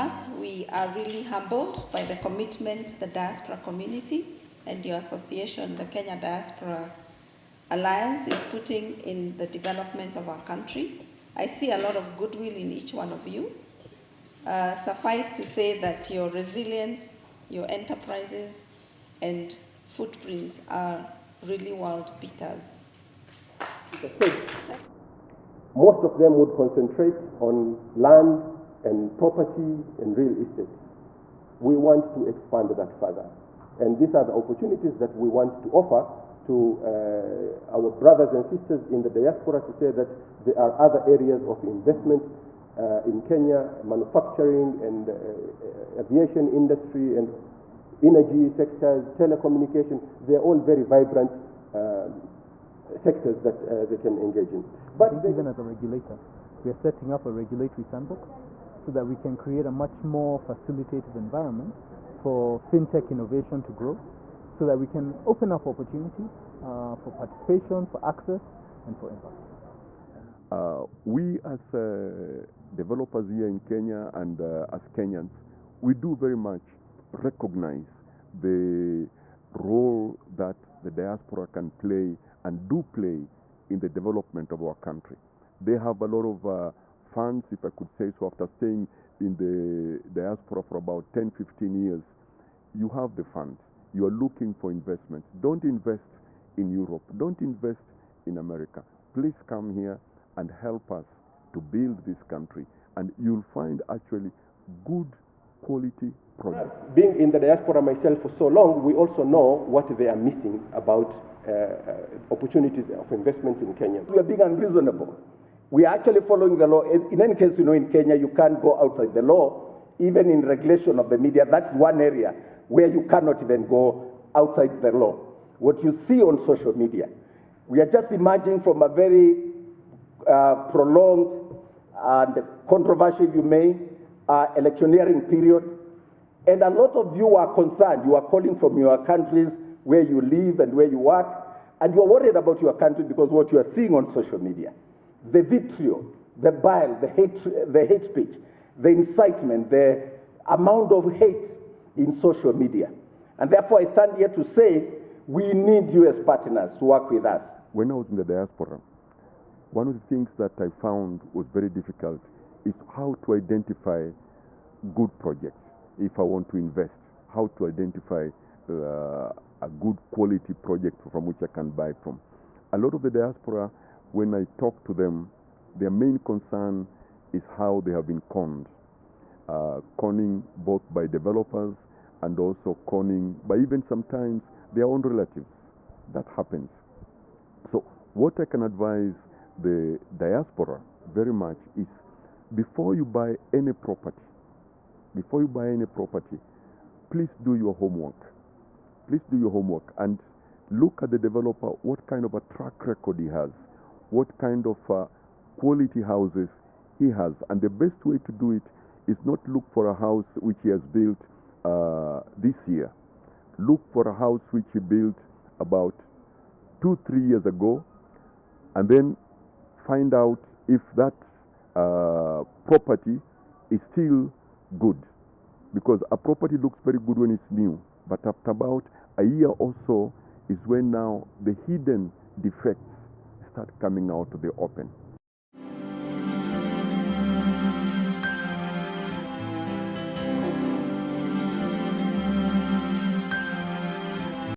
First, we are really humbled by the commitment the diaspora community and your association, the Kenya Diaspora Alliance, is putting in the development of our country. I see a lot of goodwill in each one of you. Suffice to say that your resilience, your enterprises, and footprints are really world beaters. Most of them would concentrate on land and property and real estate. We want to expand that further. And these are the opportunities that we want to offer to our brothers and sisters in the diaspora, to say that there are other areas of investment in Kenya, manufacturing and aviation industry and energy sectors, telecommunication. They're all very vibrant sectors that they can engage in. But even as a regulator, we are setting up a regulatory sandbox so that we can create a much more facilitative environment for fintech innovation to grow, so that we can open up opportunities for participation, for access, and for impact. We as developers here in Kenya and as Kenyans, we do very much recognize the role that the diaspora can play and do play in the development of our country. They have a lot of funds, if I could say so, after staying in the diaspora for about 10, 15 years. You have the funds. You are looking for investments. Don't invest in Europe. Don't invest in America. Please come here and help us to build this country. And you'll find actually good quality projects. Being in the diaspora myself for so long, we also know what they are missing about opportunities of investment in Kenya. We are being unreasonable. We are actually following the law. In any case, in Kenya, you can't go outside the law, even in regulation of the media. That's one area where you cannot even go outside the law. What you see on social media, we are just emerging from a very prolonged and controversial, electioneering period. And a lot of you are concerned. You are calling from your countries where you live and where you work, and you are worried about your country because what you are seeing on social media, the vitriol, the bile, the hate speech, the incitement, the amount of hate in social media. And therefore I stand here to say we need you as partners to work with us. When I was in the diaspora, one of the things that I found was very difficult is how to identify good projects. If I want to invest, how to identify a good quality project from which I can buy from. A lot of the diaspora, when I talk to them, their main concern is how they have been conned. Conning both by developers and also conning by even sometimes their own relatives. That happens. So what I can advise the diaspora very much is, before you buy any property, please do your homework. Please do your homework and look at the developer, what kind of a track record he has, what kind of quality houses he has. And the best way to do it is not look for a house which he has built this year. Look for a house which he built about 2-3 years ago, and then find out if that property is still good. Because a property looks very good when it's new, but after about a year or so is when now the hidden defects start coming out to the open.